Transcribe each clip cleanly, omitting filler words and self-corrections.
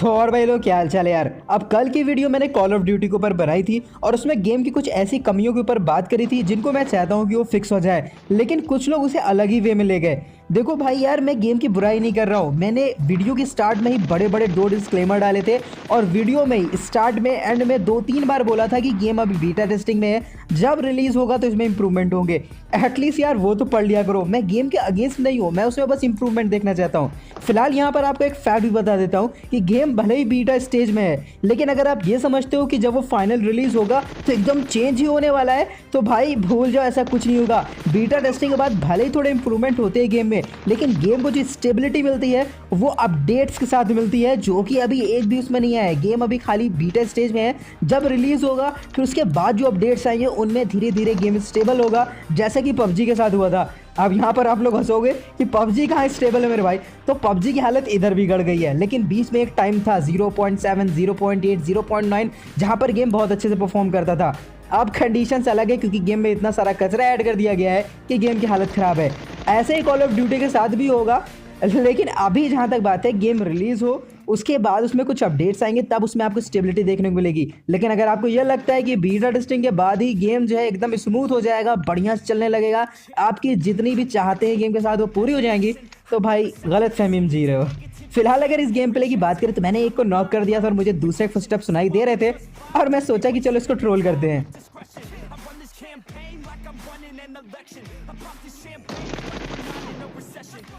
तो और भाई लोग क्या हाल चाल है यार। अब कल की वीडियो मैंने कॉल ऑफ ड्यूटी के ऊपर बनाई थी और उसमें गेम की कुछ ऐसी कमियों के ऊपर बात करी थी जिनको मैं चाहता हूँ कि वो फिक्स हो जाए, लेकिन कुछ लोग उसे अलग ही वे में ले गए। देखो भाई यार, मैं गेम की बुराई नहीं कर रहा हूँ। मैंने वीडियो की स्टार्ट में ही बड़े बड़े 2 डिस्क्लेमर डाले थे और वीडियो में ही स्टार्ट में एंड में 2-3 बार बोला था कि गेम अभी बीटा टेस्टिंग में है, जब रिलीज होगा तो इसमें इंप्रूवमेंट होंगे। एटलीस्ट यार वो तो पढ़ लिया करो। मैं गेम के अगेंस्ट नहीं हूँ, मैं उसमें बस इंप्रूवमेंट देखना चाहता हूँ। फिलहाल यहाँ पर आपको एक फैक्ट भी बता देता हूँ कि गेम भले ही बीटा स्टेज में है, लेकिन अगर आप ये समझते हो कि जब वो फाइनल रिलीज होगा तो एकदम चेंज ही होने वाला है, तो भाई भूल जाओ, ऐसा कुछ नहीं होगा। बीटा टेस्टिंग के बाद भले ही थोड़े इंप्रूवमेंट होते हैं गेम में, लेकिन गेम को जो स्टेबिलिटी मिलती है वो अपडेट्स के साथ मिलती है, जो कि अभी एक भी उसमें नहीं है। गेम अभी खाली बीटा स्टेज में है। जब रिलीज होगा फिर उसके बाद जो अपडेट्स आएंगे उनमें धीरे धीरे गेम स्टेबल होगा, जैसा कि पबजी के साथ हुआ था। अब यहाँ पर आप लोग हंसोगे कि पबजी कहाँ स्टेबल है मेरे भाई, तो पबजी की हालत इधर बिगड़ गई है। लेकिन बीच में एक टाइम था 0.7, 0.8, 0.9 जहाँ पर गेम बहुत अच्छे से परफॉर्म करता था। अब कंडीशंस अलग है क्योंकि गेम में इतना सारा कचरा ऐड कर दिया गया है कि गेम की हालत ख़राब है। ऐसे ही कॉल ऑफ ड्यूटी के साथ भी होगा, लेकिन अभी जहाँ तक बात है, गेम रिलीज़ हो उसके बाद उसमें कुछ अपडेट्स आएंगे तब उसमें आपको स्टेबिलिटी देखने को मिलेगी। लेकिन अगर आपको यह लगता है कि बीटा टेस्टिंग के बाद ही गेम जो है एकदम स्मूथ हो जाएगा, बढ़िया से चलने लगेगा, आपकी जितनी भी चाहते हैं गेम के साथ वो पूरी हो जाएंगी, तो भाई गलत फहमी में जी रहे हो। फिलहाल अगर इस गेम प्ले की बात करें तो मैंने एक को नॉक कर दिया था और मुझे दूसरे फुटस्टेप सुनाई दे रहे थे और मैं सोचा कि चलो इसको ट्रोल करते हैं।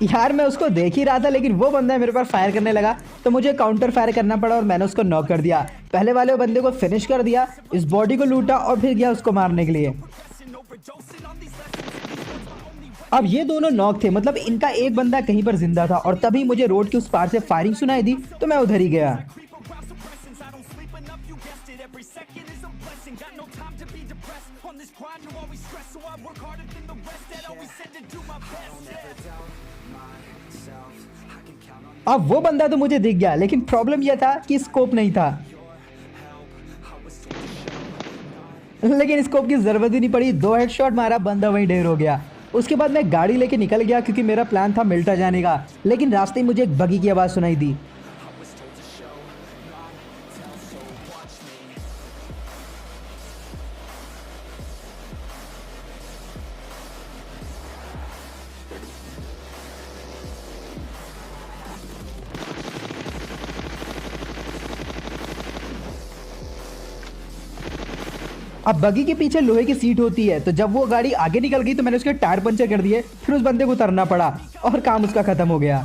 यार मैं उसको देख ही रहा था, लेकिन वो बंदा मेरे पर फायर करने लगा तो मुझे काउंटर फायर करना पड़ा और मैंने उसको नॉक कर दिया। पहले वाले बंदे को फिनिश कर दिया, इस बॉडी को लूटा और फिर गया उसको मारने के लिए। अब ये दोनों नॉक थे, मतलब इनका एक बंदा कहीं पर जिंदा था और तभी मुझे रोड के उस पार से फायरिंग सुनाई दी तो मैं उधर ही गया। अब वो बंदा तो मुझे दिख गया, लेकिन प्रॉब्लम यह था कि स्कोप नहीं था। लेकिन स्कोप की जरूरत ही नहीं पड़ी, 2 हेडशॉट मारा, बंदा वहीं ढेर हो गया। उसके बाद मैं गाड़ी लेके निकल गया क्योंकि मेरा प्लान था मिल्टा जाने का, लेकिन रास्ते में मुझे एक बगी की आवाज़ सुनाई दी। अब बगी के पीछे लोहे की सीट होती है, तो जब वो गाड़ी आगे निकल गई तो मैंने उसके टायर पंचर कर दिए, फिर उस बंदे को उतरना पड़ा और काम उसका खत्म हो गया।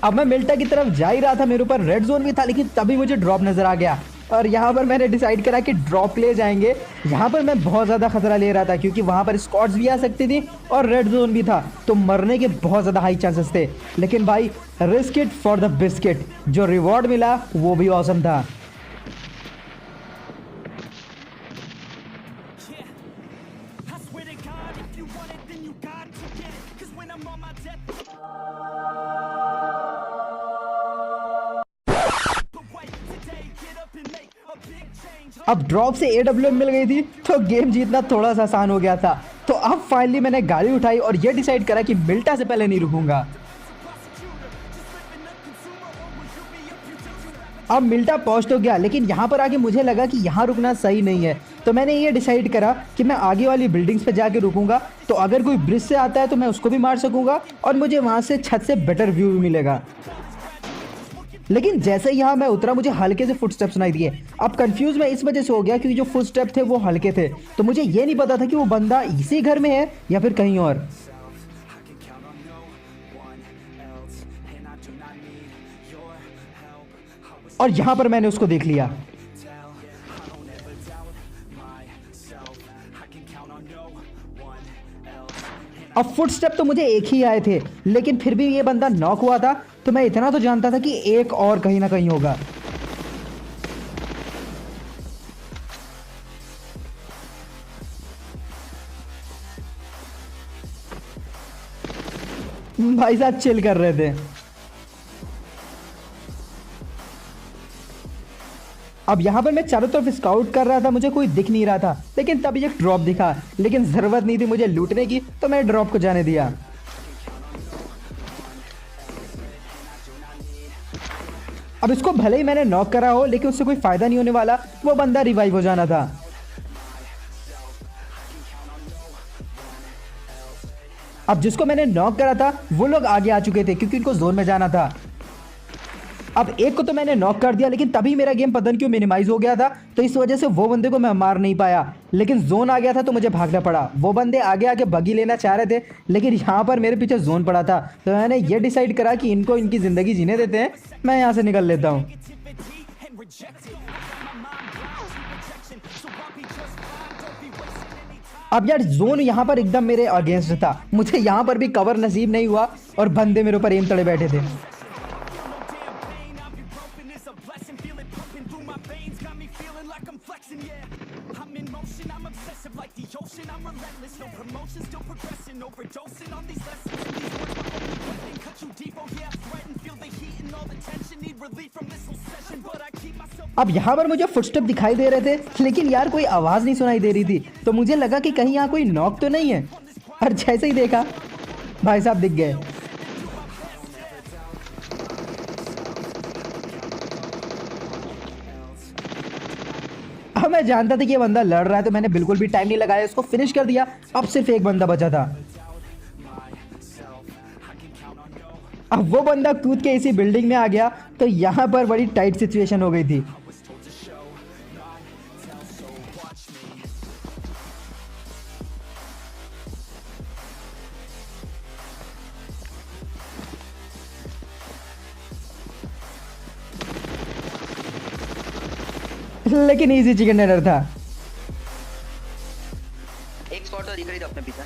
अब मैं मिल्टा की तरफ जा ही रहा था, मेरे ऊपर रेड जोन भी था, लेकिन तभी मुझे ड्रॉप नजर आ गया और यहाँ पर मैंने डिसाइड करा कि ड्रॉप ले जाएंगे। यहाँ पर मैं बहुत ज़्यादा खतरा ले रहा था क्योंकि वहाँ पर स्क्वाड्स भी आ सकती थी और रेड जोन भी था, तो मरने के बहुत ज़्यादा हाई चांसेस थे। लेकिन भाई risk it for the biscuit, जो रिवॉर्ड मिला वो भी ऑसम था। अब ड्रॉप से AWM मिल गई थी तो गेम जीतना थोड़ा सा आसान हो गया था। तो अब फाइनली मैंने गाड़ी उठाई और ये डिसाइड करा कि मिल्टा से पहले नहीं रुकूंगा। अब मिल्टा पहुंच तो गया, लेकिन यहाँ पर आके मुझे लगा कि यहाँ रुकना सही नहीं है, तो मैंने ये डिसाइड करा कि मैं आगे वाली बिल्डिंग्स पे जाके रुकूंगा, तो अगर कोई ब्रिज से आता है तो मैं उसको भी मार सकूंगा और मुझे वहाँ से छत से बेटर व्यू भी मिलेगा। लेकिन जैसे ही यहाँ मैं उतरा मुझे हल्के से फुटस्टेप सुनाई दिए। अब कंफ्यूज मैं इस वजह से हो गया क्योंकि जो फुटस्टेप थे वो हल्के थे, तो मुझे ये नहीं पता था कि वो बंदा इसी घर में है या फिर कहीं और। और यहाँ पर मैंने उसको देख लिया। अब फुटस्टेप तो मुझे एक ही आए थे, लेकिन फिर भी ये बंदा नॉक हुआ था, तो मैं इतना तो जानता था कि एक और कहीं ना कहीं होगा। भाई साहब चिल कर रहे थे। अब यहाँ पर मैं चारों तरफ स्काउट कर रहा था, मुझे कोई दिख नहीं रहा था, लेकिन तभी एक ड्रॉप दिखा, लेकिन ज़रूरत नहीं थी मुझे लूटने की, तो मैं ड्रॉप को जाने दिया। अब इसको भले ही मैंने नॉक करा हो लेकिन उससे कोई फायदा नहीं होने वाला, वो बंदा रिवाइव हो जाना था। अब जिसको मैंने नॉक करा था वो लोग आगे आ चुके थे क्योंकि इनको जोन में जाना था। अब एक को तो मैंने नॉक कर दिया लेकिन तभी मेरा गेम पता नहीं क्यों मिनिमाइज हो गया था, तो इस वजह से वो बंदे को मैं मार नहीं पाया, लेकिन जोन आ गया था तो मुझे भागना पड़ा। वो बंदे आगे आगे बगी लेना चाह रहे थे लेकिन यहाँ पर मेरे पीछे जोन पड़ा था, तो मैंने ये डिसाइड करा कि इनको इनकी ज़िंदगी जीने देते हैं, मैं यहाँ से निकल लेता हूँ। अब यार जोन यहाँ पर एकदम मेरे अगेंस्ट था, मुझे यहाँ पर भी कवर नसीब नहीं हुआ और बंदे मेरे ऊपर एम तड़े बैठे थे। अब यहाँ पर मुझे फुटस्टेप दिखाई दे रहे थे लेकिन यार कोई आवाज़ नहीं सुनाई दे रही थी, तो मुझे लगा कि कहीं यहाँ कोई नॉक तो नहीं है, और जैसे ही देखा भाई साहब दिख गए। अब मैं जानता था कि ये बंदा लड़ रहा है तो मैंने बिल्कुल भी टाइम नहीं लगाया, इसको फिनिश कर दिया। अब सिर्फ एक बंदा बचा था। अब वो बंदा कूद के इसी बिल्डिंग में आ गया, तो यहाँ पर बड़ी टाइट सिचुएशन हो गई थी। लेकिन इजी चिकन डिनर था। एक स्पॉट तो दिख रही थी अपने पीछे।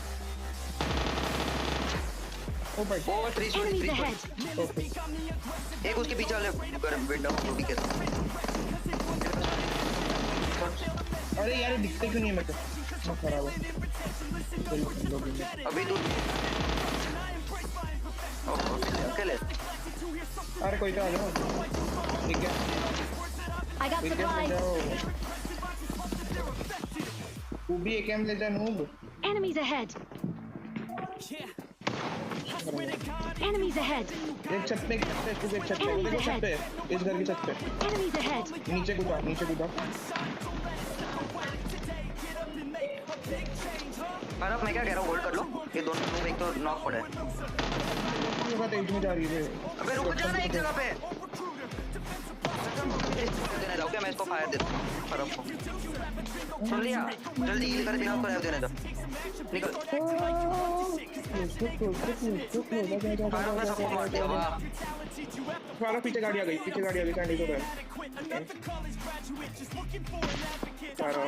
ओवर 3 एक उसके पीछे वाले विंडो भी के साथ। अरे यार दिखते क्यों नहीं है मेरे को, मैं खराब है अभी तू अकेले। अरे कोई तो आ जाओ, ठीक है I got supplies. तू भी एक एम ले जा noob. Enemies ahead. Enemies ahead. एक छत पे तू एक छत पे देखो, छत पे इस घर की छत पे Enemies ahead. नीचे कूदा पर मैं क्या कह रहा हूँ, होल्ड कर लो, ये दोनों लोग एक तो नॉक पड़ा है। ये बात एक में जा रही है। अबे रुक जा ना एक जगह पे, देने दो क्या, मैं इसको फायर देता हूँ फरक को। सुन लिया, जल्दी हील कर, बिना उसको रेव देने दो, निकल। फायर में सबको मार दिया। वाह फारा पीछे गाड़ी आ गई कैंडी को फारा